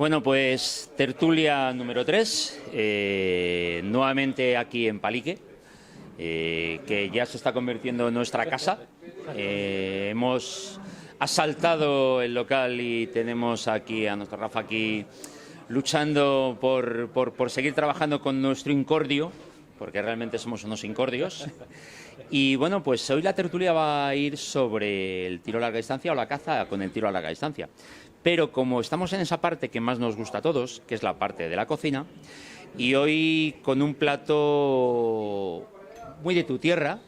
Bueno, pues tertulia número 3, nuevamente aquí en Palique, que ya se está convirtiendo en nuestra casa. Hemos asaltado el local y tenemos aquí a nuestro Rafa aquí luchando por seguir trabajando con nuestro incordio, porque realmente somos unos incordios. Y bueno, pues hoy la tertulia va a ir sobre el tiro a larga distancia o la caza con el tiro a larga distancia. Pero como estamos en esa parte que más nos gusta a todos, que es la parte de la cocina, y hoy con un plato muy de tu tierra,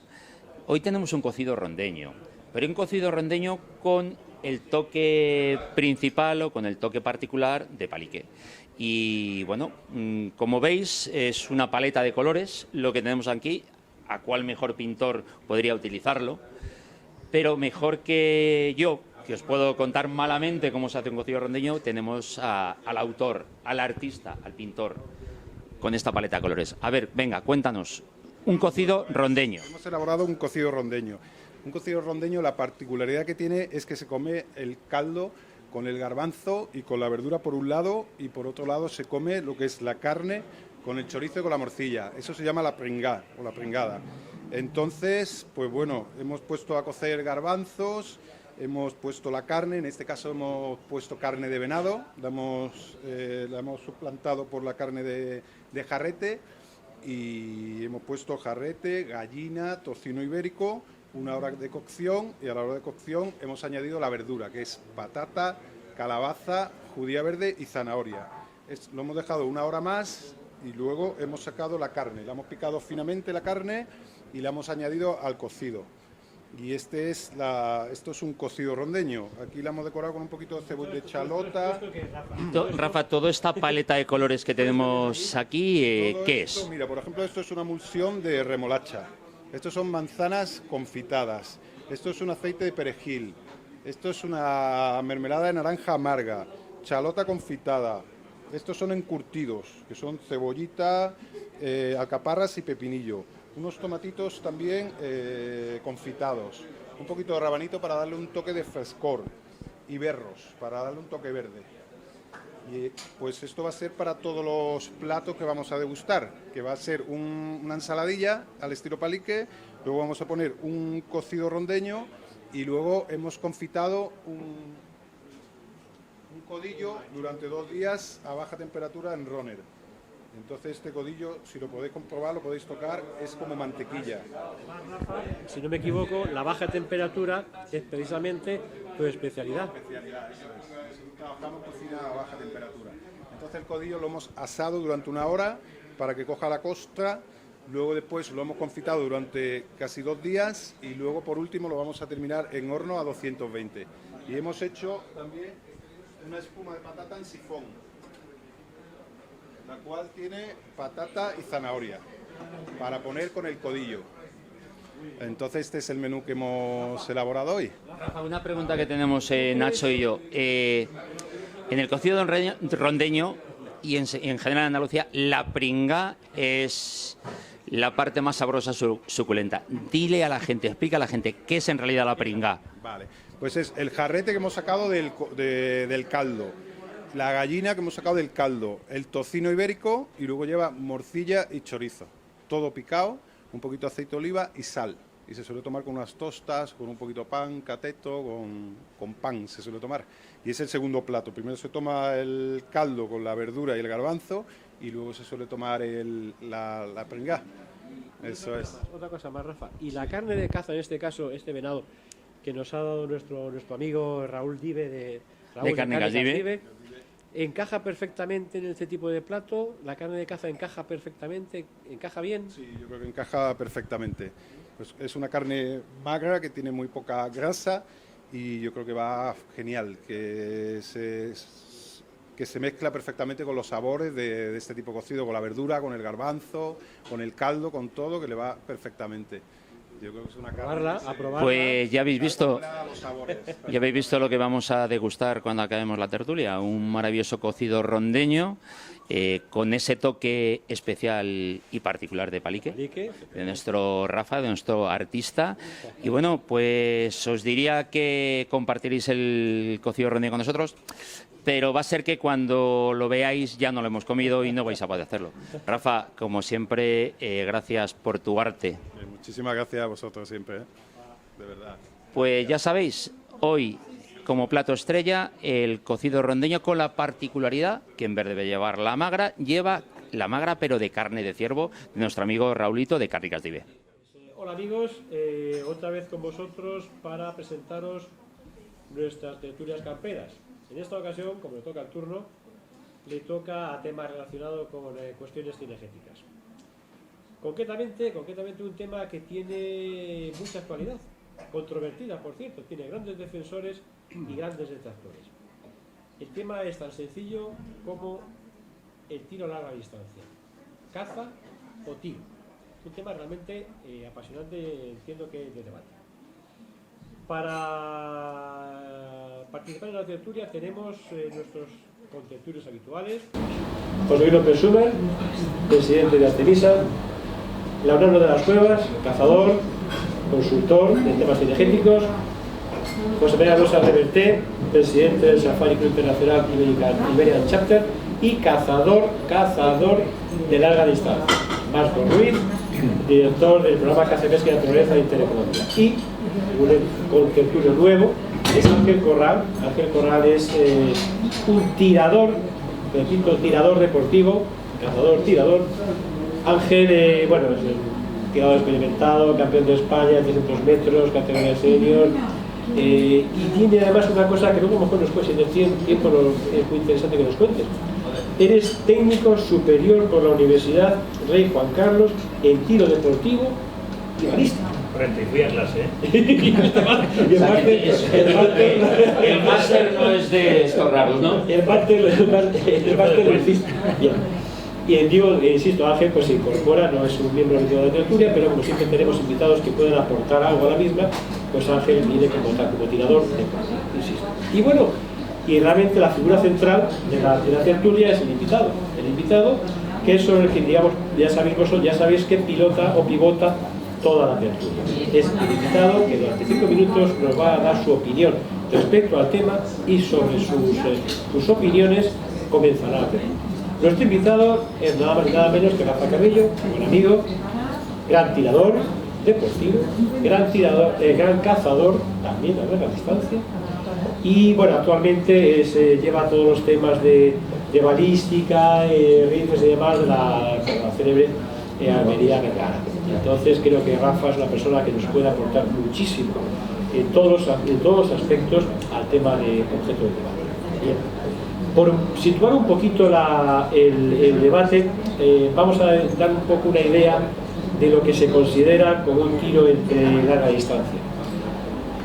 hoy tenemos un cocido rondeño, pero un cocido rondeño con el toque principal o con el toque particular de Palique. Y bueno, como veis, es una paleta de colores lo que tenemos aquí. ¿A cuál mejor pintor podría utilizarlo? Pero mejor que yo, que os puedo contar malamente cómo se hace un cocido rondeño, tenemos al autor, al artista, al pintor, con esta paleta de colores. A ver, venga, cuéntanos, un cocido rondeño. Hemos elaborado un cocido rondeño. Un cocido rondeño, la particularidad que tiene es que se come el caldo con el garbanzo y con la verdura por un lado, y por otro lado se come lo que es la carne con el chorizo y con la morcilla. Eso se llama la pringá o la pringada. Entonces, pues bueno, hemos puesto a cocer garbanzos, hemos puesto la carne, en este caso hemos puesto carne de venado, la hemos suplantado por la carne de jarrete, y hemos puesto jarrete, gallina, tocino ibérico, una hora de cocción, y a la hora de cocción hemos añadido la verdura, que es patata, calabaza, judía verde y zanahoria. Lo hemos dejado una hora más y luego hemos sacado la carne, la hemos picado finamente la carne y la hemos añadido al cocido. Y esto es un cocido rondeño. Aquí la hemos decorado con un poquito de cebolla de chalota. Rafa, toda esta paleta de colores que tenemos aquí, ¿qué es? Mira, por ejemplo, esto es una emulsión de remolacha. Estos son manzanas confitadas. Esto es un aceite de perejil. Esto es una mermelada de naranja amarga. Chalota confitada. Estos son encurtidos, que son cebollita, alcaparras y pepinillo. Unos tomatitos también confitados. Un poquito de rabanito para darle un toque de frescor. Y berros, para darle un toque verde. Y pues esto va a ser para todos los platos que vamos a degustar, que va a ser una ensaladilla al estilo Palique, luego vamos a poner un cocido rondeño y luego hemos confitado un codillo durante 2 días a baja temperatura en Roner. Entonces este codillo, si lo podéis comprobar, lo podéis tocar, es como mantequilla. Si no me equivoco, la baja temperatura es precisamente tu especialidad. Trabajamos cocina a baja temperatura. Entonces el codillo lo hemos asado durante 1 hora para que coja la costra, luego después lo hemos confitado durante casi 2 días y luego por último lo vamos a terminar en horno a 220. Y hemos hecho también una espuma de patata en sifón, la cual tiene patata y zanahoria para poner con el codillo. Entonces este es el menú que hemos elaborado hoy. Rafa, una pregunta que tenemos Nacho y yo. En el cocido rondeño y en general en Andalucía, la pringá es la parte más sabrosa, suculenta. Dile a la gente, explica a la gente qué es en realidad la pringá. Vale, pues es el jarrete que hemos sacado del caldo, la gallina que hemos sacado del caldo, el tocino ibérico y luego lleva morcilla y chorizo. Todo picado, un poquito de aceite de oliva y sal. Y se suele tomar con unas tostas, con un poquito de pan, cateto, con pan se suele tomar. Y es el segundo plato. Primero se toma el caldo con la verdura y el garbanzo y luego se suele tomar la pringá. Eso es. Otra cosa más, Rafa. Y la carne de caza, en este caso, este venado, que nos ha dado nuestro amigo Raúl Dive de Carne Dive, ¿encaja perfectamente en este tipo de plato? ¿La carne de caza encaja perfectamente? ¿Encaja bien? Sí, yo creo que encaja perfectamente. Pues es una carne magra que tiene muy poca grasa y yo creo que va genial, que se mezcla perfectamente con los sabores de este tipo de cocido, con la verdura, con el garbanzo, con el caldo, con todo, que le va perfectamente. Yo creo que es una carne A probarla. Pues ya habéis visto lo que vamos a degustar cuando acabemos la tertulia. Un maravilloso cocido rondeño con ese toque especial y particular de Palique, de nuestro Rafa, de nuestro artista. Y bueno, pues os diría que compartiréis el cocido rondeño con nosotros. pero va a ser que cuando lo veáis ya no lo hemos comido y no vais a poder hacerlo. Rafa, como siempre, gracias por tu arte. Muchísimas gracias a vosotros siempre, de verdad. Pues ya sabéis, hoy como plato estrella el cocido rondeño, con la particularidad que en vez de llevar la magra, lleva la magra pero de carne de ciervo, de nuestro amigo Raulito de Cárnicas d'Ibe. Hola amigos, otra vez con vosotros para presentaros nuestras tertulias camperas. En esta ocasión, como le toca el turno, le toca a temas relacionados con cuestiones cinegéticas. Concretamente un tema que tiene mucha actualidad, controvertida por cierto, tiene grandes defensores y grandes detractores. El tema es tan sencillo como el tiro a larga distancia, caza o tiro. Un tema realmente apasionante, entiendo que de debate. Para participar en la tertulia tenemos nuestros contertulios habituales: José Luis López Sumer, presidente de Artemisa; Leonardo de las Cuevas, cazador, consultor de temas cinegéticos; José María Rosa Reverté, presidente del Safari Club Internacional Iberian Chapter y cazador de larga distancia; Marco Ruiz, director del programa Caza, Pesca y Naturaleza de Intereconomía; y un contertulio nuevo es Ángel Corral. Ángel Corral es un tirador, repito, tirador deportivo, cazador-tirador. Ángel, bueno, es un tirador experimentado, campeón de España, 300 metros, categoría senior, y tiene además una cosa que luego a lo mejor nos puede, si en el tiempo es muy interesante que nos cuentes. Eres técnico superior por la Universidad Rey Juan Carlos en tiro deportivo y balística. Correcto, y fui a clase, ¿eh? El máster no es de estos raros, ¿no? El máster lo hiciste. Bien. Y digo, insisto, Ángel pues se incorpora, no es un miembro de la tertulia, pero como siempre tenemos invitados que pueden aportar algo a la misma, pues Ángel viene como tirador deportivo, insisto. Y bueno, y realmente la figura central de la tertulia es el invitado. El invitado, que es sobre el que, digamos, ya sabéis que pilota o pivota toda la tertulia. Es el invitado que durante 5 minutos nos va a dar su opinión respecto al tema, y sobre sus opiniones comenzará la tertulia. Nuestro invitado es nada más y nada menos que Rafa Carrillo, buen amigo, gran tirador deportivo, gran cazador también a larga distancia, y bueno, actualmente lleva todos los temas de balística, rifles y demás de la célebre Almería Vergara. Entonces creo que Rafa es una persona que nos puede aportar muchísimo en todos los aspectos al tema de objeto de debate. Bien. Por situar un poquito el debate, vamos a dar un poco una idea de lo que se considera como un tiro entre larga distancia.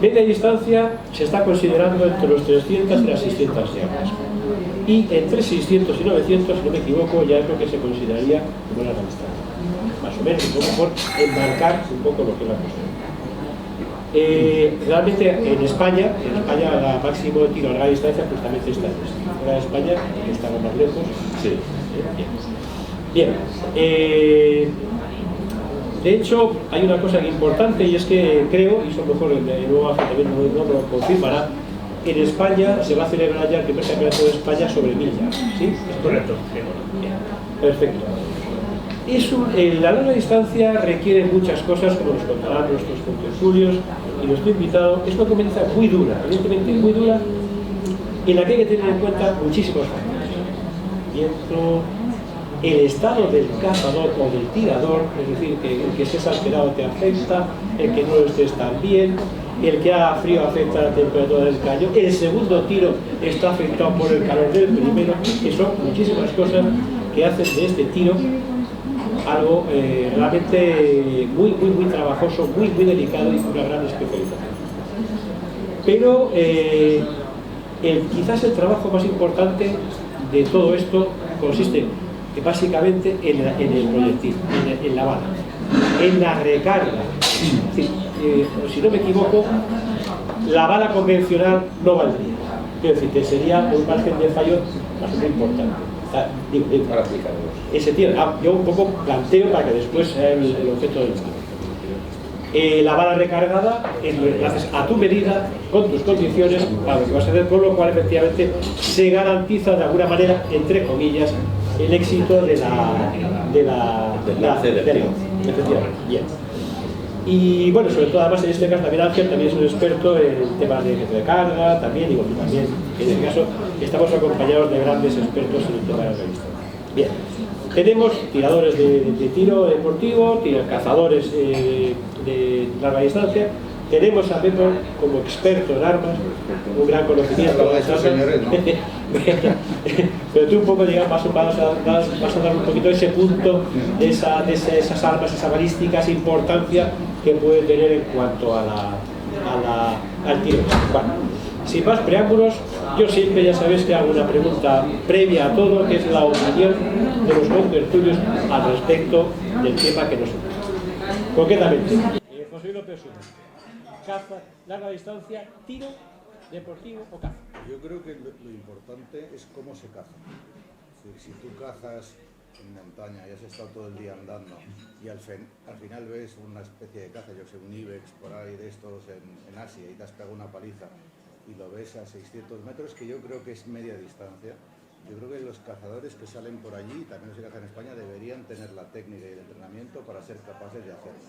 Media distancia se está considerando entre los 300 y las 600 yardas. Y entre 600 y 900, si no me equivoco, ya es lo que se consideraría como larga distancia. Más o menos, un poco por enmarcar un poco lo que es la cuestión. Realmente en España la máximo tiro a larga distancia justamente está en esto. Fuera de España, que estamos más lejos. Sí. Bien. De hecho, hay una cosa importante, y es que creo, y eso mejor luego también no lo confirmará, en España se va a celebrar ya el primer campeonato de España sobre 1000 yardas. ¿Sí? Es correcto. Bien. Perfecto. La larga distancia requiere muchas cosas, como nos contarán nuestros contertulios y nuestro invitado. Es una competencia muy dura, evidentemente muy dura, en la que hay que tener en cuenta muchísimos factores. Viento, el estado del cazador o del tirador, es decir, que el que estés alterado te afecta, el que no lo estés tan bien, el que haga frío afecta a la temperatura del cañón, el segundo tiro está afectado por el calor del primero, que son muchísimas cosas que hacen de este tiro algo realmente muy trabajoso, muy delicado y con una gran especialización. Pero quizás el trabajo más importante de todo esto consiste básicamente en el proyectil, en la bala, en la recarga. Es decir, si no me equivoco, la bala convencional no valdría. Quiero decir, que sería un margen de fallo bastante importante. Para aplicarlos. Ese tiro, yo un poco planteo para que después sea el objeto del la bala recargada lo haces a tu medida, con tus condiciones, para lo que vas a hacer, con lo cual efectivamente se garantiza de alguna manera, entre comillas, el éxito de la efectivamente. Bien. Y bueno, sobre todo además en este caso también Ángel también es un experto en el tema de carga, también, digo, también en este caso estamos acompañados de grandes expertos en el tema de la revista. Bien, tenemos tiradores de tiro deportivo, cazadores de larga distancia. Tenemos a Pepo como experto en armas, un gran conocimiento. Pero tú un poco, digamos, vas a dar un poquito ese punto de esas armas, esa balística, esa importancia que puede tener en cuanto al tiro. Bueno, sin más preámbulos, yo siempre, ya sabéis que hago una pregunta previa a todo, que es la opinión de los contertulios al respecto del tema que nos ocupa. Concretamente, José López Suárez. Caza, larga distancia, tiro, deportivo o caza. Yo creo que lo importante es cómo se caza. Si tú cazas en montaña y has estado todo el día andando y al final ves una especie de caza, yo sé, un ibex por ahí de estos en Asia y te has pegado una paliza y lo ves a 600 metros, que yo creo que es media distancia. Yo creo que los cazadores que salen por allí, también los que cazan en España, deberían tener la técnica y el entrenamiento para ser capaces de hacerlo.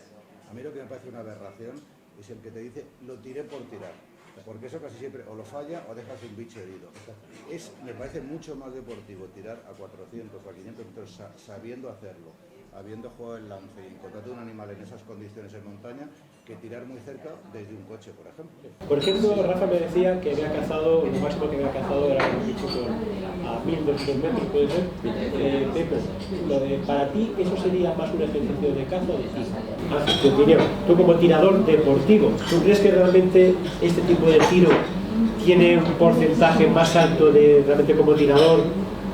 A mí lo que me parece una aberración es el que te dice, lo tiré por tirar, porque eso casi siempre o lo falla o dejas un bicho herido. Me parece mucho más deportivo tirar a 400 o a 500 metros sabiendo hacerlo, habiendo jugado el lance y encontrando un animal en esas condiciones en montaña, que tirar muy cerca desde un coche, por ejemplo. Por ejemplo, Rafa me decía que había cazado, lo máximo que había cazado era un bicho a 1200 metros, puede ser. Pepe, para ti, ¿eso sería más un ejercicio de caza o de tiro? Tu opinión, tú como tirador deportivo, ¿tú crees que realmente este tipo de tiro tiene un porcentaje más alto de realmente como tirador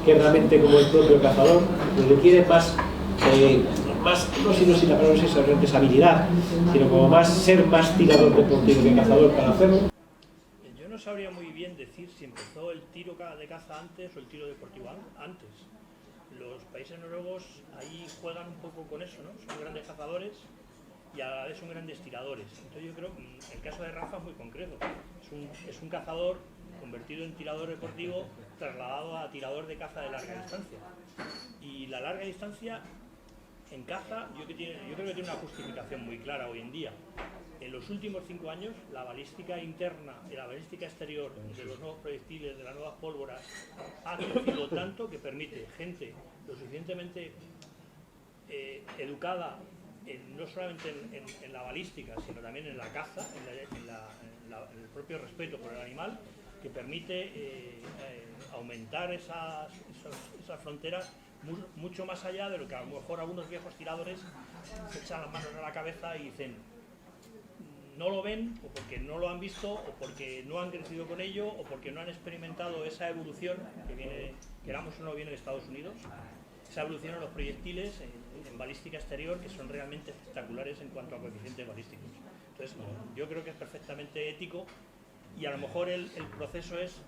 que realmente como el propio cazador? ¿Requiere más, no si la palabra es eso, realmente es habilidad, sino como ser más tirador deportivo que cazador para hacerlo? Yo no sabría muy bien decir si empezó el tiro de caza antes o el tiro deportivo antes. Los países noruegos ahí juegan un poco con eso, ¿no? Son grandes cazadores y a la vez son grandes tiradores. Entonces yo creo que el caso de Rafa es muy concreto. Es un cazador convertido en tirador deportivo trasladado a tirador de caza de larga distancia. Y la larga distancia en caza yo creo que tiene una justificación muy clara hoy en día. En los últimos 5 años la balística interna y la balística exterior de los nuevos proyectiles, de las nuevas pólvoras, ha crecido tanto que permite gente lo suficientemente educada no solamente en la balística, sino también en la caza, en el propio respeto por el animal, que permite aumentar esas fronteras mucho más allá de lo que a lo mejor algunos viejos tiradores se echan las manos a la cabeza y dicen no lo ven, o porque no lo han visto, o porque no han crecido con ello, o porque no han experimentado esa evolución que viene, queramos o no, viene de Estados Unidos, esa evolución en los proyectiles en balística exterior, que son realmente espectaculares en cuanto a coeficientes balísticos. Entonces, yo creo que es perfectamente ético, y a lo mejor el proceso es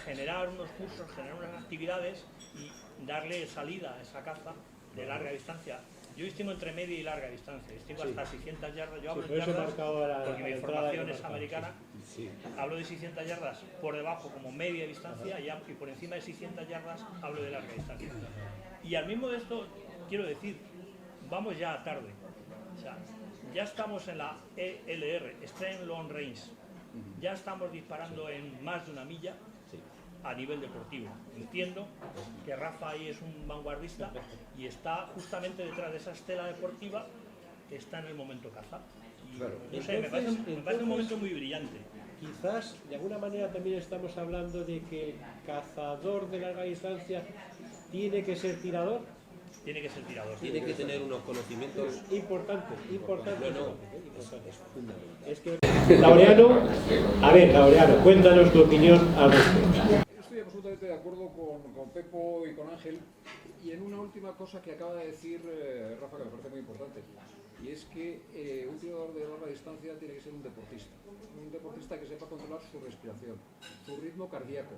generar unos cursos, generar unas actividades y darle salida a esa caza de larga distancia. Yo distingo entre media y larga distancia, distingo hasta 600 yardas, yo hablo de yardas porque mi formación es americana, hablo de 600 yardas por debajo como media distancia y por encima de 600 yardas hablo de larga distancia. Y al mismo de esto quiero decir, vamos ya tarde, o sea, ya estamos en la ELR, Extreme Long Range, ya estamos disparando en más de 1 milla, a nivel deportivo. Entiendo que Rafa ahí es un vanguardista y está justamente detrás de esa estela deportiva que está en el momento caza. Y, claro. No sé, me parece un momento muy brillante. Quizás de alguna manera también estamos hablando de que el cazador de larga distancia tiene que ser tirador. Tiene que ser tirador. Tiene que tener unos conocimientos importantes. No, es fundamental. Es que Laureano, Laureano, cuéntanos tu opinión al respecto. Estoy absolutamente de acuerdo con Pepo y con Ángel, y en una última cosa que acaba de decir Rafa, que me parece muy importante, y es que un tirador de larga distancia tiene que ser un deportista que sepa controlar su respiración, su ritmo cardíaco.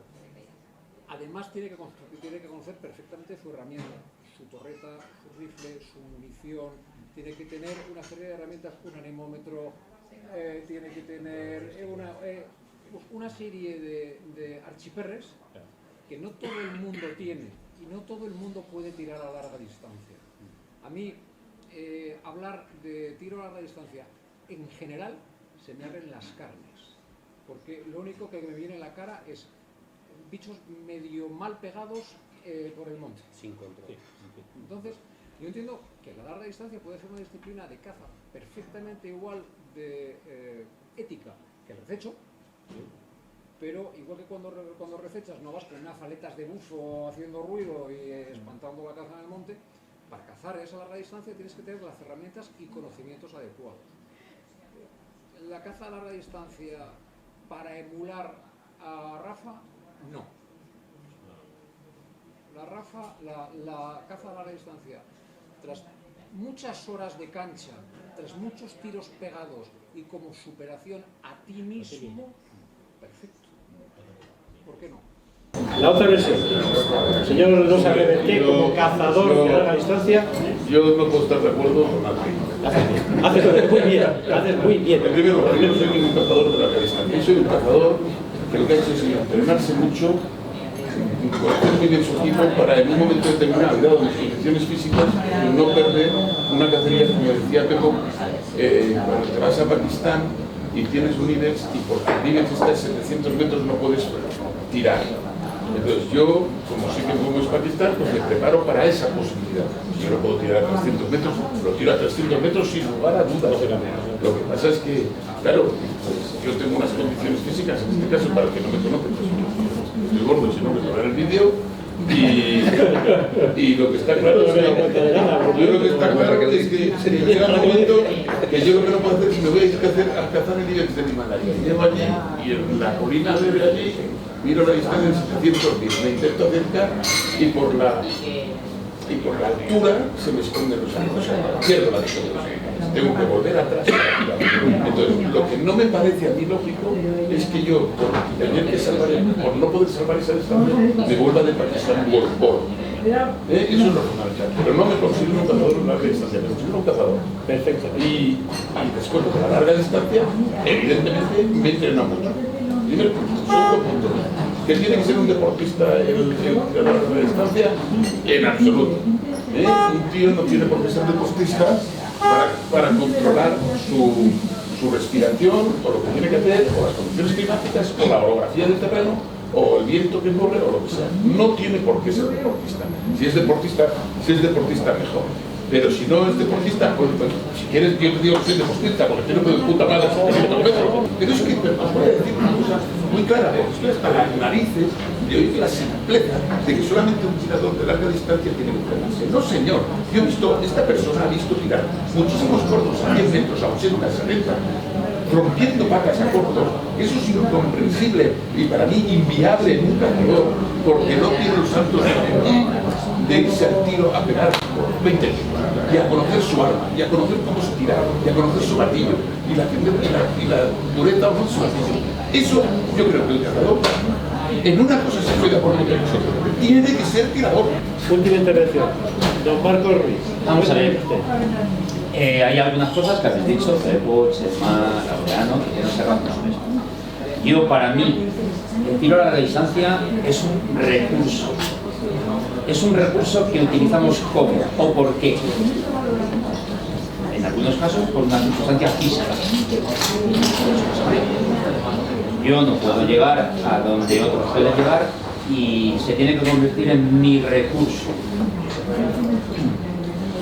Además tiene que conocer perfectamente su herramienta, su torreta, su rifle, su munición, tiene que tener una serie de herramientas, un anemómetro, tiene que tener una serie de archiperres que no todo el mundo tiene y no todo el mundo puede tirar a larga distancia. A mí, hablar de tiro a larga distancia en general se me abren las carnes, porque lo único que me viene a la cara es bichos medio mal pegados por el monte. Sin control. Entonces, yo entiendo que la larga distancia puede ser una disciplina de caza perfectamente igual de ética que el rececho, pero igual que cuando recechas no vas con unas aletas de bufo haciendo ruido y espantando la caza en el monte. Para cazar a esa larga distancia tienes que tener las herramientas y conocimientos adecuados. La caza a larga distancia para emular a Rafa, no. La caza a larga distancia, tras muchas horas de cancha, tras muchos tiros pegados y como superación a ti mismo, perfecto. ¿Por qué no? La otra versión. El señor Rosa Reverté, como cazador de larga distancia. Yo no puedo estar de acuerdo con Haces muy bien, haces muy bien. En primer lugar, yo no soy ningún cazador de larga distancia. Yo soy un cazador que lo que ha hecho es entrenarse mucho, conocer muy bien su equipo para en un momento determinado, dado mis condiciones físicas, no perder una cacería, como decía Pepo, cuando te vas a Pakistán y tienes un IBEX y porque el IBEX está a 700 metros no puedes tirar. Entonces yo, como sé que como es Pakistán, pues me preparo para esa posibilidad. Si yo no puedo tirar a 300 metros, lo tiro a 300 metros sin lugar a dudas. Lo que pasa es que, claro, pues, yo tengo unas condiciones físicas, en este caso, para el que no me conocen, pues estoy gordo, si no me ver el vídeo. Y lo que está claro es que llega un momento que yo lo que no puedo hacer es me voy a ir a cazar el IBEX del Himalaya. Llego allí y en la colina de allí miro la distancia de 700 metros, me intento acercar y por la altura se me esconden los ojos, pierdo la distancia, tengo que volver atrás para tirar. Entonces, lo que no me parece a mí lógico es que yo, por tener que salvar, por no poder salvar esa distancia, me vuelva de Pakistán por. Eso es lo fundamental, pero no me considero un cazador de larga distancia, me considero un cazador. Perfecto. Y después de la larga distancia, evidentemente me entreno mucho. Primero punto. Segundo punto, que tiene que ser un deportista de larga distancia, en absoluto. Un tío no tiene por qué ser deportista para controlar su respiración, o lo que tiene que hacer, o las condiciones climáticas, o la orografía del terreno, o el viento que corre, o lo que sea. No tiene por qué ser deportista. Si es deportista mejor. Pero si no es deportista, pues si quieres, yo te digo que soy deportista, porque tengo de puta madre 700 metros. Pero es que os voy a decir una cosa muy clara, estoy hasta las narices de oír la simpleza de que solamente un tirador de larga distancia tiene que entrenarse. No, señor. Yo he visto, esta persona ha visto tirar muchísimos cortos a 10 metros, a 80, 70, rompiendo pacas a cortos. Eso es incomprensible y para mí inviable en un cazador, porque no tiene los saltos de irse al tiro a pegar por 20 metros, y a conocer su arma, y a conocer cómo se tira, y a conocer su martillo, y la dureza o no de su martillo. Eso yo creo que el cazador, en una cosa se estoy de acuerdo con vosotros, tiene que ser tirador. Última intervención, don Marcos Ruiz. Vamos a ver. Hay algunas cosas que habéis dicho, Pepo, Chema, Laureano, que no se razón. Yo, para mí, el tiro a larga distancia es un recurso. Es un recurso que utilizamos como o por qué. En algunos casos, por una circunstancia física. Yo no puedo llegar a donde otros pueden llegar y se tiene que convertir en mi recurso.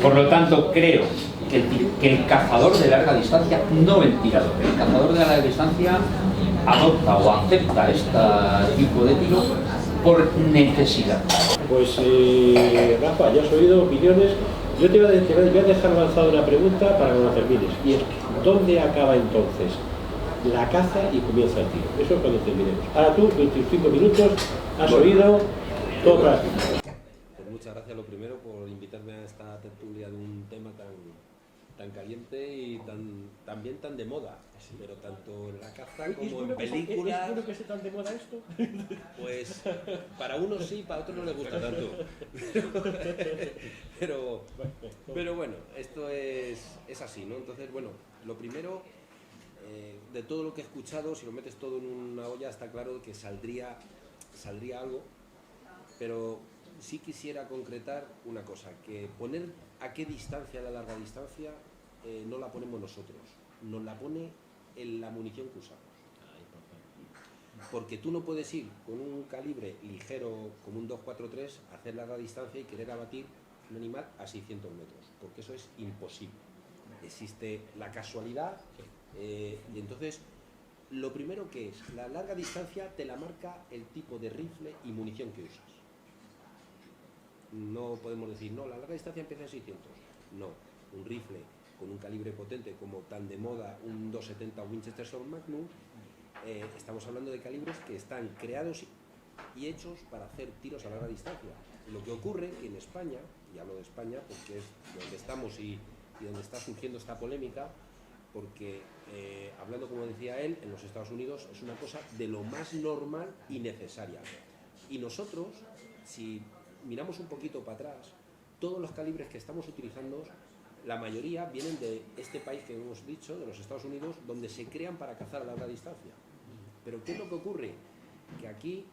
Por lo tanto, creo que el cazador de larga distancia, no el tirador, el cazador de larga distancia adopta o acepta este tipo de tiro por necesidad. Pues Rafa, ya has oído opiniones. Yo te voy a dejar lanzada una pregunta para que no termines. Y es, ¿dónde acaba entonces la caza y comienza el tiro? Eso es cuando terminemos. Ahora tú, 25 minutos, has oído todo para ti. Pues muchas gracias lo primero por invitarme a esta tertulia de un tema tan tan caliente y también tan de moda, pero tanto en la caza ¿Es como bueno en que películas. ¿Es bueno que esté tan de moda esto? Pues para unos sí, para otros no les gusta tanto. Pero bueno, esto es así, ¿no? Entonces, bueno, lo primero, de todo lo que he escuchado, si lo metes todo en una olla, está claro que saldría algo, pero sí quisiera concretar una cosa, que poner a qué distancia la larga distancia no la ponemos nosotros, nos la pone en la munición que usamos. Porque tú no puedes ir con un calibre ligero como un 243 a hacer larga distancia y querer abatir un animal a 600 metros, porque eso es imposible. Existe la casualidad y entonces lo primero que es, la larga distancia te la marca el tipo de rifle y munición que usas. No podemos decir, no, la larga distancia empieza en 600. No, un rifle con un calibre potente como tan de moda un 270 Winchester Sword Magnum, estamos hablando de calibres que están creados y hechos para hacer tiros a larga distancia. Lo que ocurre que en España, y hablo de España porque es donde estamos y donde está surgiendo esta polémica, porque hablando como decía él, en los Estados Unidos es una cosa de lo más normal y necesaria. Y nosotros, si miramos un poquito para atrás, todos los calibres que estamos utilizando, la mayoría vienen de este país que hemos dicho, de los Estados Unidos, donde se crean para cazar a larga distancia. Pero ¿qué es lo que ocurre? Que aquí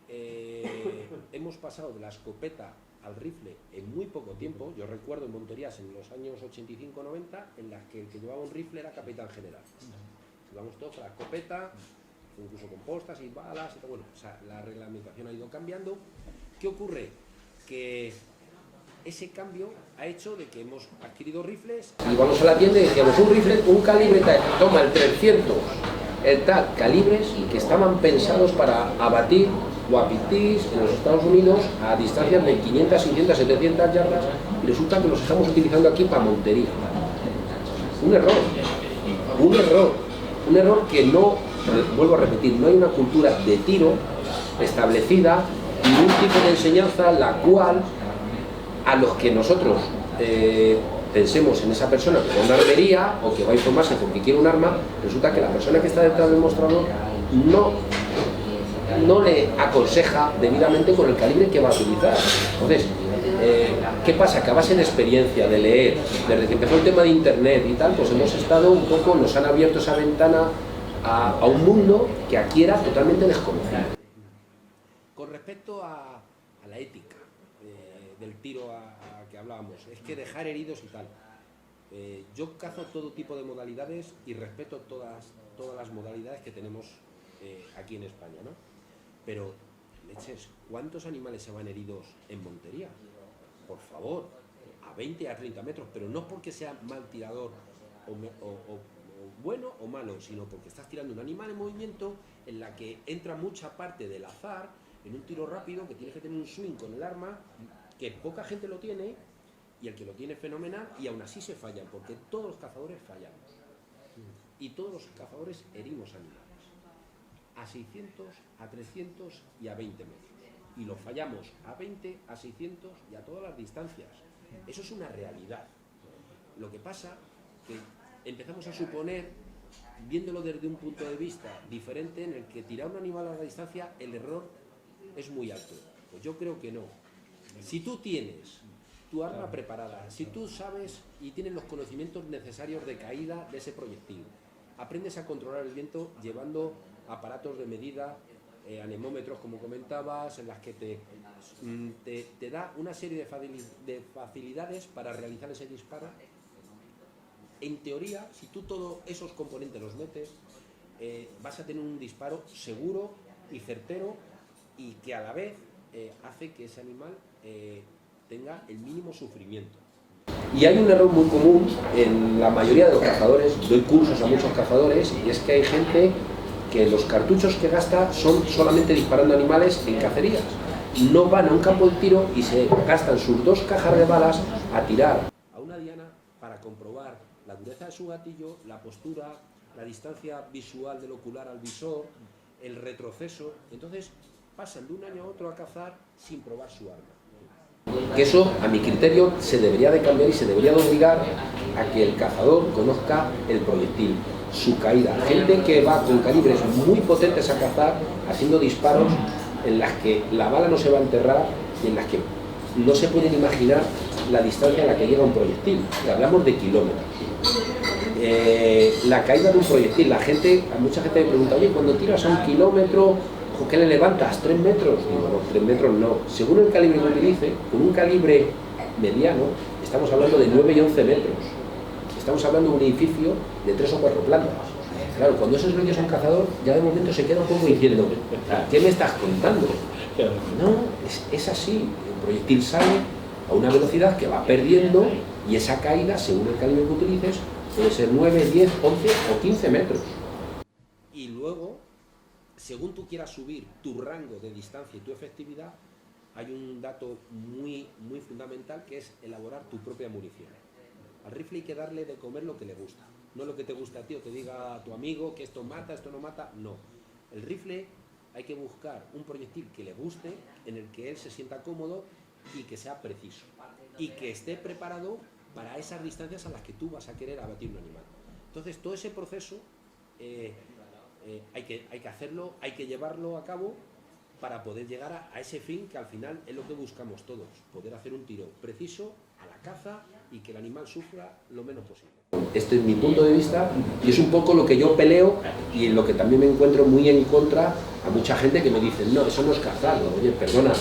hemos pasado de la escopeta al rifle en muy poco tiempo. Yo recuerdo en Monterías en los años 85-90 en las que el que llevaba un rifle era capitán general. Llevamos todos con la escopeta, incluso con postas y balas y todo. Bueno, o sea, la reglamentación ha ido cambiando. ¿Qué ocurre? Que ese cambio ha hecho de que hemos adquirido rifles y vamos a la tienda y decíamos un rifle, un calibre tal, toma el 300, el tal, calibres que estaban pensados para abatir guapitís en los Estados Unidos a distancias de 500, 600, 700 yardas y resulta que los estamos utilizando aquí para montería. Un error que no, vuelvo a repetir, no hay una cultura de tiro establecida y un tipo de enseñanza la cual a los que nosotros pensemos en esa persona que va a una armería o que va a informarse porque quiere un arma, resulta que la persona que está detrás del mostrador no le aconseja debidamente con el calibre que va a utilizar. Entonces, ¿qué pasa? Que a base de experiencia, de leer, desde que empezó el tema de internet y tal, pues hemos estado un poco, nos han abierto esa ventana a un mundo que aquí era totalmente desconocido. Con respecto a la ética del tiro a que hablábamos, es que dejar heridos y tal. Yo cazo todo tipo de modalidades y respeto todas las modalidades que tenemos aquí en España, ¿no? Pero, leches, ¿cuántos animales se van heridos en montería? Por favor, a 20, a 30 metros, pero no porque sea mal tirador o bueno o malo, sino porque estás tirando un animal en movimiento en la que entra mucha parte del azar en un tiro rápido, que tienes que tener un swing con el arma, que poca gente lo tiene, y el que lo tiene es fenomenal, y aún así se fallan, porque todos los cazadores fallamos. Y todos los cazadores herimos animales. A 600, a 300 y a 20 metros. Y lo fallamos a 20, a 600 y a todas las distancias. Eso es una realidad. Lo que pasa que empezamos a suponer, viéndolo desde un punto de vista diferente, en el que tirar un animal a larga distancia, el error es muy alto. Pues yo creo que no. Si tú tienes tu arma preparada, si tú sabes y tienes los conocimientos necesarios de caída de ese proyectil, aprendes a controlar el viento llevando aparatos de medida, anemómetros como comentabas, en las que te da una serie de facilidades para realizar ese disparo. En teoría, si tú todos esos componentes los metes, vas a tener un disparo seguro y certero y que a la vez hace que ese animal tenga el mínimo sufrimiento. Y hay un error muy común en la mayoría de los cazadores, doy cursos a muchos cazadores, y es que hay gente que los cartuchos que gasta son solamente disparando animales en cacerías. No van a un campo de tiro y se gastan sus 2 cajas de balas a tirar a una diana para comprobar la dureza de su gatillo, la postura, la distancia visual del ocular al visor, el retroceso. Entonces pasan de un año a otro a cazar sin probar su arma. Que eso, a mi criterio, se debería de cambiar y se debería de obligar a que el cazador conozca el proyectil, su caída. Gente que va con calibres muy potentes a cazar, haciendo disparos en las que la bala no se va a enterrar y en las que no se pueden imaginar la distancia a la que llega un proyectil. Hablamos de kilómetros. La caída de un proyectil, mucha gente me pregunta, oye, cuando tiras a 1 kilómetro, ¿qué le levantas? ¿3 metros? Digo, no, 3 metros no. Según el calibre que utilice, con un calibre mediano, estamos hablando de 9 y 11 metros. Estamos hablando de un edificio de 3 o 4 plantas. Claro, cuando eso es lo que es un cazador, ya de momento se queda un poco diciendo, ¿qué me estás contando? No, es así. El proyectil sale a una velocidad que va perdiendo y esa caída, según el calibre que utilices, puede ser 9, 10, 11 o 15 metros. Y luego, según tú quieras subir tu rango de distancia y tu efectividad, hay un dato muy fundamental, que es elaborar tu propia munición. Al rifle hay que darle de comer lo que le gusta, no lo que te gusta a ti o te diga a tu amigo que esto mata, esto no mata, no. El rifle hay que buscar un proyectil que le guste, en el que él se sienta cómodo y que sea preciso y que esté preparado para esas distancias a las que tú vas a querer abatir un animal. Entonces todo ese proceso hay que hacerlo, hay que llevarlo a cabo para poder llegar a ese fin que al final es lo que buscamos todos, poder hacer un tiro preciso a la caza y que el animal sufra lo menos posible. Este es mi punto de vista y es un poco lo que yo peleo y en lo que también me encuentro muy en contra a mucha gente que me dice, no, eso no es cazar. Oye, perdona,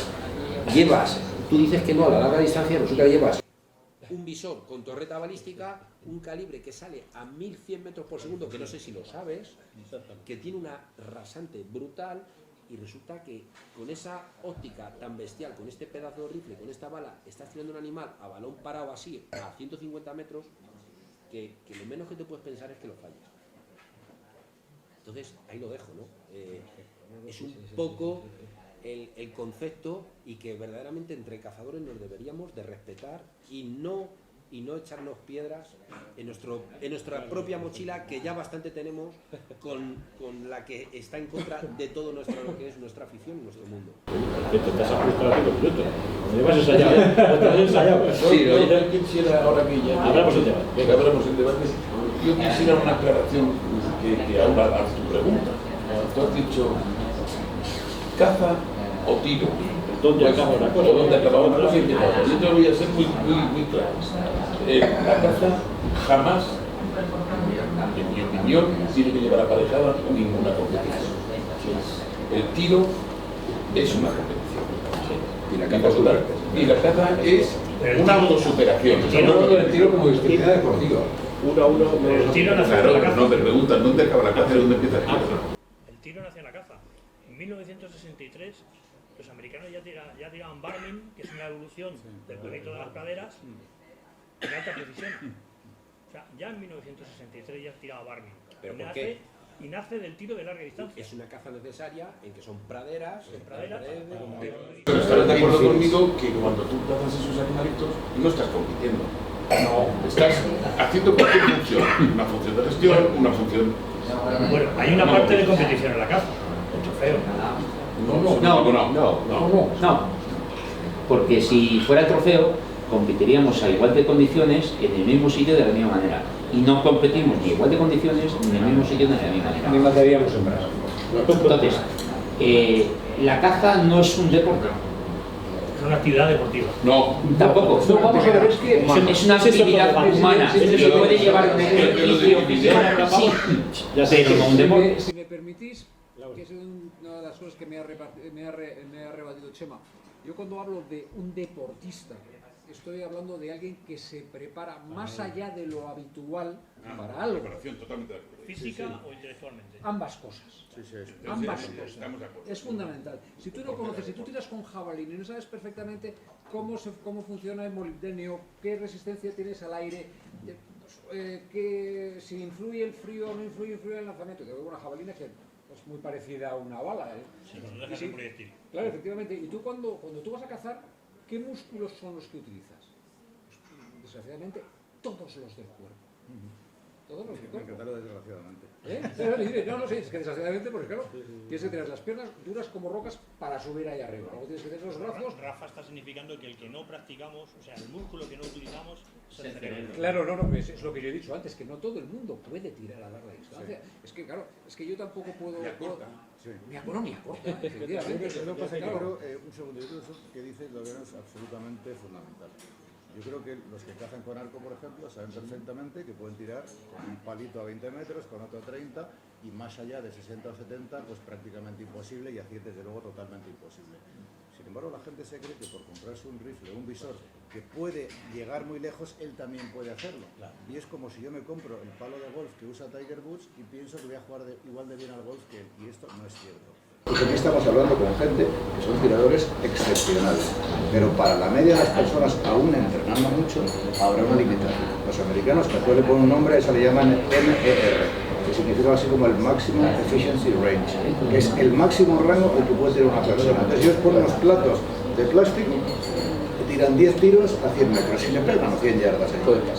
tú dices que no a la larga distancia, resulta que llevas un visor con torreta balística, un calibre que sale a 1100 metros por segundo, que no sé si lo sabes, que tiene una rasante brutal, y resulta que con esa óptica tan bestial, con este pedazo de rifle, con esta bala, estás tirando un animal a balón parado así, a 150 metros, que lo menos que te puedes pensar es que lo falles. Entonces, ahí lo dejo, ¿no? Es un poco el concepto, y que verdaderamente entre cazadores nos deberíamos de respetar y no echarnos piedras en nuestra propia mochila, que ya bastante tenemos con la que está en contra de todo lo que es nuestra afición y nuestro mundo. Perfecto, te has ajustado a 5 minutos. Me llevas ensayado. Sí, yo quisiera, ahora que ya hablamos el debate, yo quisiera una aclaración que ahora haz tu pregunta. Tú has dicho caza o tiro. ¿Dónde acaba una cosa? ¿O dónde acaba una cosa? Yo te voy a ser muy claro. La caza jamás, en mi opinión, tiene que llevar aparejada ninguna competición. El tiro es una competición. Y la caza es una autosuperación. Estamos hablando del tiro como disciplina deportiva. 1 a 1. El tiro nació en la Claro, caza. no, me preguntan dónde acaba la caza y dónde empieza el tiro. El tiro nació en la caza. En 1963 los americanos ya tiraban Barmin, que es una evolución del perrito de las praderas, de alta precisión. O sea, ya en 1963 ya tiraba Barmin. ¿Pero por qué? Y nace del tiro de larga distancia. Es una caza necesaria en que son praderas, Pero estarás de acuerdo conmigo que cuando tú cazas esos animalitos no estás compitiendo. No, estás haciendo cualquier función. Una función de gestión, una función... Bueno, hay una parte de competición en la caza, el trofeo. No, porque si fuera el trofeo, competiríamos a igual de condiciones en el mismo sitio de la misma manera. Y no competimos ni igual de condiciones en el mismo sitio de la misma manera. Ni mataríamos en brazo. Entonces, la caza no es un deporte. Es una actividad deportiva. No. Tampoco. No, vamos a ver, es que Es una actividad humana. Se puede llevar un ejercicio físico, sí, pero no un deporte. Si me permitís, que es una de las cosas que me ha rebatido Chema. Yo cuando hablo de un deportista, estoy hablando de alguien que se prepara más allá de lo habitual para algo. Totalmente de acuerdo. ¿Física o intelectualmente? Ambas cosas. Ambas cosas. Estamos de acuerdo. Es fundamental. Si tú no conoces, si tú tiras con jabalín y no sabes perfectamente cómo funciona el molibdenio, qué resistencia tienes al aire, que si influye el frío o no influye el frío en el lanzamiento. Te veo una jabalina que es muy parecida a una bala. Sí, cuando dejas el proyectil. Claro, efectivamente. Y tú cuando tú vas a cazar, ¿qué músculos son los que utilizas? Pues, desgraciadamente, todos los del cuerpo. Todos los que Me encantaron desgraciadamente. No, no sé, es que desgraciadamente, porque claro, tienes que tener las piernas duras como rocas para subir ahí arriba. Luego tienes que tener los brazos. Rafa está significando que el que no practicamos, o sea, el músculo que no utilizamos es el cerebro. Claro, no, es lo que yo he dicho antes, que no todo el mundo puede tirar a larga distancia. Sí. Es que, claro, es que yo tampoco puedo... Ni a corta. Sí. Ni a corta, efectivamente. Claro, un segundo, yo creo que eso que dices lo veo es absolutamente fundamental. Yo creo que los que cazan con arco, por ejemplo, saben perfectamente que pueden tirar con un palito a 20 metros, con otro a 30, y más allá de 60 o 70, pues prácticamente imposible, y así desde luego totalmente imposible. Sin embargo, la gente se cree que por comprarse un rifle o un visor que puede llegar muy lejos, él también puede hacerlo. Y es como si yo me compro el palo de golf que usa Tiger Woods y pienso que voy a jugar igual de bien al golf que él, y esto no es cierto. Porque aquí estamos hablando con gente que son tiradores excepcionales, pero para la media de las personas, aún entrenando mucho, habrá una limitación. Los americanos, que le ponen un nombre, eso le llaman MER, que significa así como el Maximum Efficiency Range, que es el máximo rango al que puede tener una persona. Entonces ellos ponen unos platos de plástico, tiran 10 tiros a 100 metros, si le pegan a 100 yardas,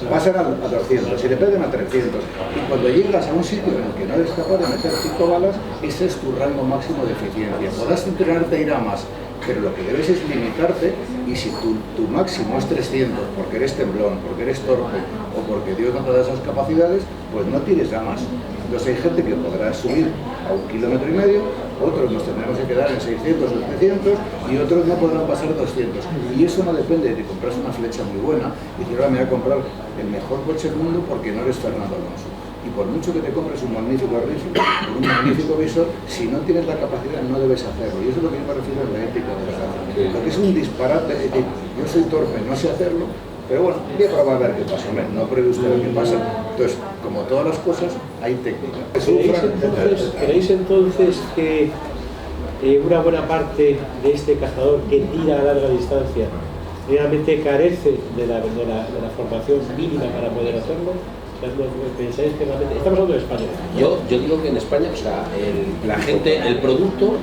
pasan a 200, si le pegan a 300, y cuando llegas a un sitio en el que no eres capaz de meter 5 balas, ese es tu rango máximo de eficiencia. Podrás entrenarte a ir a más, pero lo que debes es limitarte, y si tu máximo es 300 porque eres temblón, porque eres torpe o porque Dios no te da esas capacidades, pues no tires a más. Entonces hay gente que podrá subir a 1,5 kilómetros, otros nos tendremos que quedar en 600 o 700 y otros no podrán pasar 200. Y eso no depende de comprarse una flecha muy buena y decir, ahora me voy a comprar el mejor coche del mundo porque no eres Fernando Alonso. Y por mucho que te compres un magnífico rifle o un magnífico visor, si no tienes la capacidad no debes hacerlo. Y eso es lo que yo me refiero a la ética de la caza. Lo que es un disparate, es decir, yo soy torpe, no sé hacerlo, pero bueno, voy a probar a ver qué pasa. Hombre, no pruebe usted lo que pasa. Entonces, como todas las cosas, hay técnica. ¿Creéis entonces que una buena parte de este cazador que tira a larga distancia realmente carece de la formación mínima para poder hacerlo? ¿Pensáis que realmente... Estamos hablando de España? Yo digo que en España, o sea, la gente, el producto,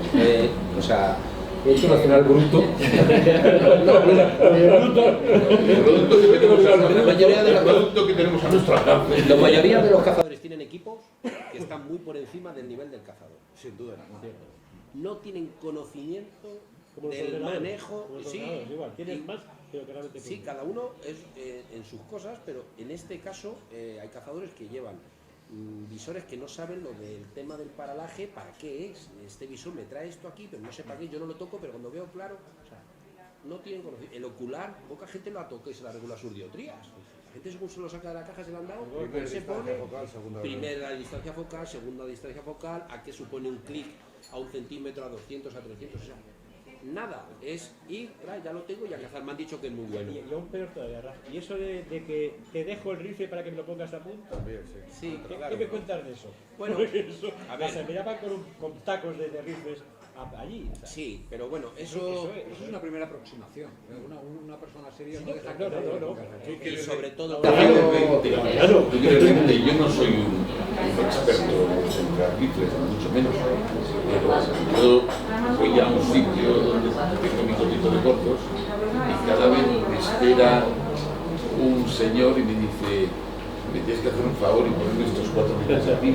o sea... Producto nacional bruto. La mayoría de los cazadores tienen equipos que están muy por encima del nivel del cazador. Sin duda. No tienen conocimiento del manejo. Sí, cada uno es en sus cosas, pero en este caso hay cazadores que llevan visores que no saben lo del tema del paralaje, para qué es. Este visor me trae esto aquí, pero no sé para qué, yo no lo toco, pero cuando veo claro, o sea, no tienen conocimiento. El ocular, poca gente lo toca y se la regula sus dioptrías. La gente según se lo saca de la caja, se lo han dado, se pone primera distancia focal, segunda distancia focal, a qué supone un clic a 1 centímetro, a 200, a 300, o sea, nada, es ir, ya lo tengo y a cazar, me han dicho que es muy bueno. Y aún peor todavía, Rafa. Y eso de que te dejo el rifle para que me lo pongas a punto. También, sí. ¿Qué me cuentas de eso? Bueno, eso, a ver. O sea, me llaman con tacos de rifles allí. O sea. Sí, pero bueno, eso es una primera aproximación. Una persona seria no deja que... Y sobre todo... Yo no soy un experto en las rifles, mucho menos. Yo voy a un sitio donde tengo mi cotito de cortos y cada vez me espera un señor y me dice, me tienes que hacer un favor y ponerme estos 4 rifles a ti.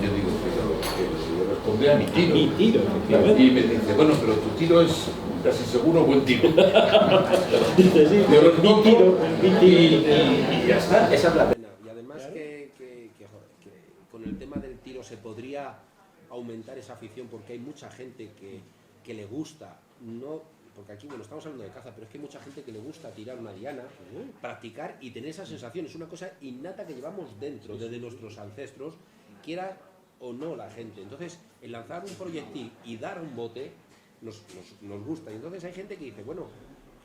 Yo digo, pero responde a mi tiro. Mi tiro, efectivamente. Y me dice, bueno, pero tu tiro es casi seguro buen tiro. Dice, sí, mi tiro. Y ya está. Esa es la pena. Y además que con el tema del tiro se podría aumentar esa afición, porque hay mucha gente que le gusta, no, porque aquí, bueno, estamos hablando de caza, pero es que hay mucha gente que le gusta tirar una diana, practicar y tener esa sensación. Es una cosa innata que llevamos dentro, desde nuestros ancestros, quiera o no la gente. Entonces, el lanzar un proyectil y dar un bote nos gusta. Y entonces hay gente que dice, bueno,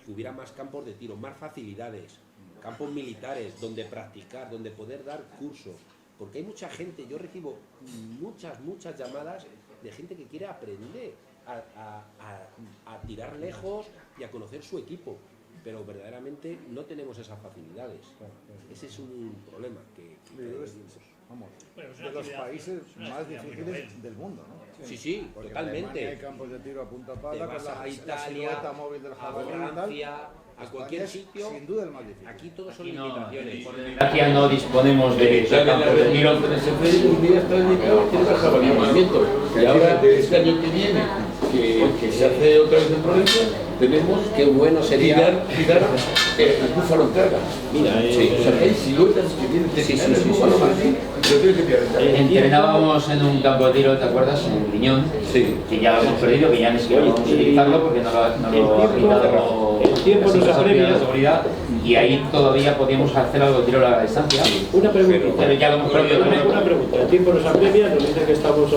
si hubiera más campos de tiro, más facilidades, campos militares donde practicar, donde poder dar cursos. Porque hay mucha gente, yo recibo muchas llamadas de gente que quiere aprender a tirar lejos y a conocer su equipo, pero verdaderamente no tenemos esas facilidades. Ese es un problema que vamos, de los países más difíciles del mundo, ¿no? Sí, porque totalmente. En Alemania hay campos de tiro a punta pala, te vas a Italia, la silueta móvil del jabalí, a Francia, a cualquier España es, sitio. sin duda el más difícil. Aquí todos son Aquí no, limitaciones. por desgracia no disponemos de campos de tiro. Un día está dedicado que trabajaba en el movimiento. Y ahora, de este año que viene, que se hace otra vez en Provincia, tenemos Qué bueno sería. tirar el búfalo en carga. Mira, Sí, o sea, que hay siluetas que tienen que Sí, tirar sí, el sí, búfalo sí, así, y lo tienen que tirar en carga. Entrenábamos en un campo de tiro, ¿te acuerdas? En Griñón, que ya lo hemos perdido, que ya ni siquiera podemos utilizarlo porque no lo ha aplicado el tiempo nos apremia. la seguridad, y ahí todavía podíamos hacer algo de tiro a larga distancia. Una pregunta. Pero ya lo hemos perdido también. Una pregunta. El tiempo nos apremia, nos dice que estamos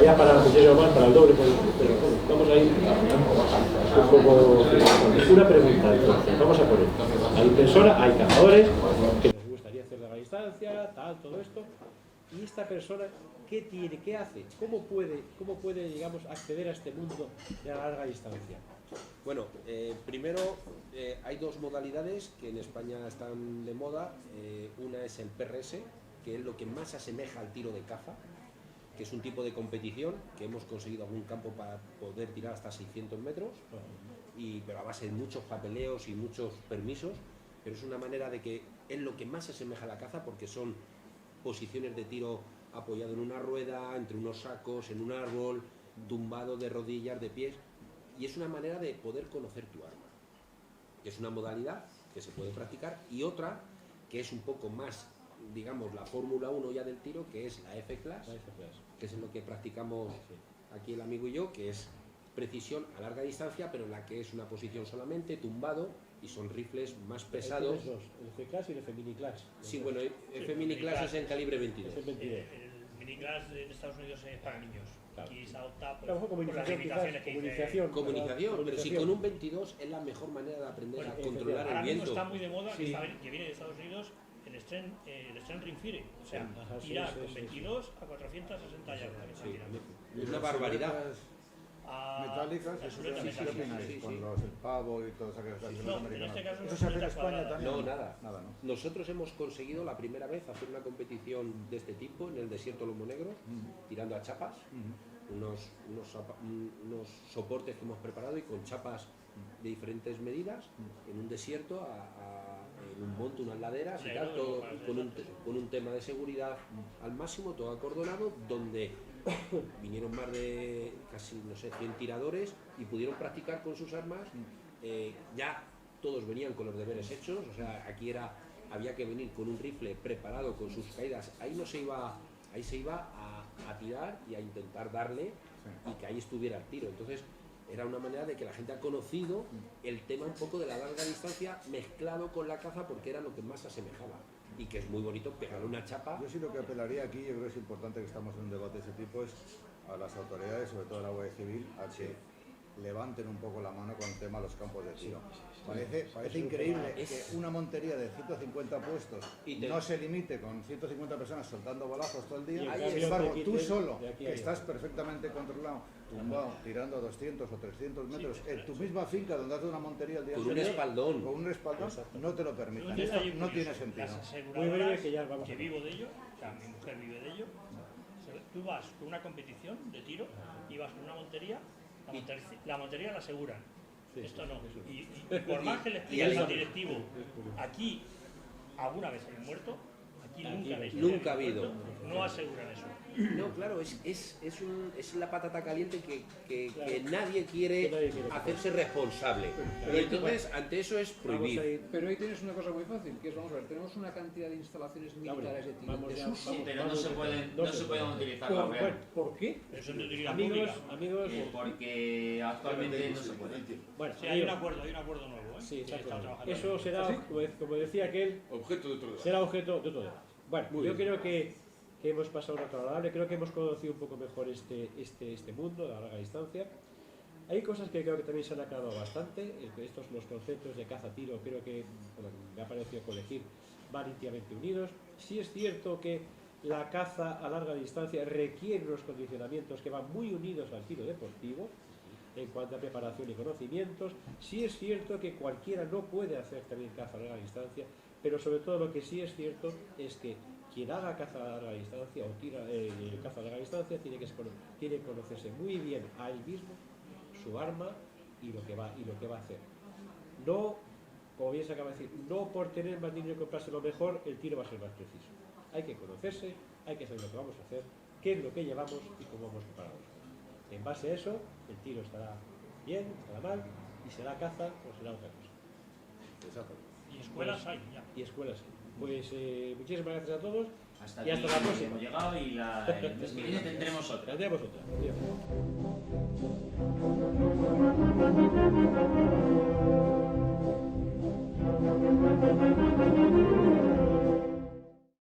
ya para muchísimo más, para el doble, pero bueno, vamos a ir un poco. Una pregunta, entonces, vamos a poner. Hay personas, hay cazadores que les gustaría hacer larga distancia, tal, todo esto. Y esta persona, ¿qué tiene? ¿Qué hace? ¿Cómo puede, digamos, acceder a este mundo de la larga distancia? Bueno, primero hay dos modalidades que en España están de moda. Una es el PRS, que es lo que más asemeja al tiro de caza, que es un tipo de competición que hemos conseguido algún campo para poder tirar hasta 600 metros, pero a base de muchos papeleos y muchos permisos, pero es una manera de que es lo que más asemeja a la caza porque son posiciones de tiro apoyado en una rueda, entre unos sacos, en un árbol, tumbado de rodillas, de pies, y es una manera de poder conocer tu arma. Es una modalidad que se puede practicar, y otra que es un poco más, digamos, la Fórmula 1 ya del tiro, que es la F-Class, que es en lo que practicamos aquí el amigo y yo, que es precisión a larga distancia, pero en la que es una posición solamente, tumbado, y son rifles más pesados. Tienes dos, el F-Class y el F-Mini Class. Sí, bueno, F-Mini Class es en calibre 22. El Mini Class en Estados Unidos es para niños. Aquí se adopta pues, Claro, por las limitaciones que dice. Comunicación, pero si con un 22 es la mejor manera de aprender a controlar Ahora el mismo viento. está muy de moda, que viene de Estados Unidos, el Extreme Ring Fire. O sea, tirar con 22 a 460 yardas. Es una barbaridad. Metálicas, eso ¿qué opináis? Con los el pavo y todas aquellas canciones americanas. ¿Eso se hace en España también? No, nada. Nada, ¿no? Nosotros hemos conseguido la primera vez hacer una competición de este tipo en el desierto Lomo Negro, tirando a chapas, unos soportes que hemos preparado y con chapas de diferentes medidas, en un desierto, en un monte, unas laderas y tal, todo con un tema de seguridad al máximo, todo acordonado, donde vinieron más de casi, no sé, 100 tiradores y pudieron practicar con sus armas. Ya todos venían con los deberes hechos, o sea, aquí había que venir con un rifle preparado con sus caídas. Ahí se iba a tirar y a intentar darle y que ahí estuviera el tiro. Entonces era una manera de que la gente ha conocido el tema un poco de la larga distancia mezclado con la caza, porque era lo que más se asemejaba. Y que es muy bonito pegar una chapa. Yo sí lo que apelaría aquí, yo creo que es importante que estamos en un debate de ese tipo, es a las autoridades, sobre todo a la Guardia Civil, a que levanten un poco la mano con el tema de los campos de tiro. Parece increíble que una montería de 150 puestos no se limite con 150 personas soltando balazos todo el día. Sin embargo, tú solo, que estás perfectamente controlado, tumbado, tirando a 200 o 300 metros, en tu misma finca donde haces una montería al día con un espaldón, no te lo permitan. Esto no tiene sentido. Las aseguradoras que vivo de ello, o sea, mi mujer vive de ello, tú vas con una competición de tiro y vas con una montería, la montería la aseguran. Esto no. Y por más que le expliques al directivo, aquí alguna vez hay un muerto, aquí nunca ha habido. No aseguran eso. No, claro, es la patata caliente que nadie quiere hacerse responsable. Y entonces, ante eso es prohibir. Pero ahí tienes una cosa muy fácil, que es, vamos a ver, tenemos una cantidad de instalaciones militares de tiro. Pero no se pueden utilizar. ¿Por qué? Eso no diría Amigos, porque actualmente no se puede. Bueno, sí, hay un acuerdo nuevo, ¿eh? Sí, eso será, como decía aquel, objeto de otro debate. Será objeto de otro debate. Bueno, yo creo que hemos pasado un rato agradable, creo que hemos conocido un poco mejor este mundo de la larga distancia. Hay cosas que creo que también se han aclarado bastante. Los conceptos de caza-tiro creo que, me ha parecido colegir, van íntimamente unidos. Sí es cierto que la caza a larga distancia requiere unos condicionamientos que van muy unidos al tiro deportivo en cuanto a preparación y conocimientos. Sí es cierto que cualquiera no puede hacer también caza a larga distancia, pero sobre todo lo que sí es cierto es que quien haga caza a larga distancia o tira caza a larga distancia tiene que conocerse muy bien a él mismo, su arma y lo que va a hacer. No, como bien se acaba de decir, no por tener más dinero y comprarse lo mejor, el tiro va a ser más preciso. Hay que conocerse, hay que saber lo que vamos a hacer, qué es lo que llevamos y cómo vamos preparados. En base a eso, el tiro estará bien, estará mal, y será caza o será otra cosa. Exacto. Y escuelas hay ya. Y escuelas hay. Pues muchísimas gracias a todos Hasta y hasta la próxima. hemos llegado y el mes que viene tendremos otra. Tendremos otra. Adiós.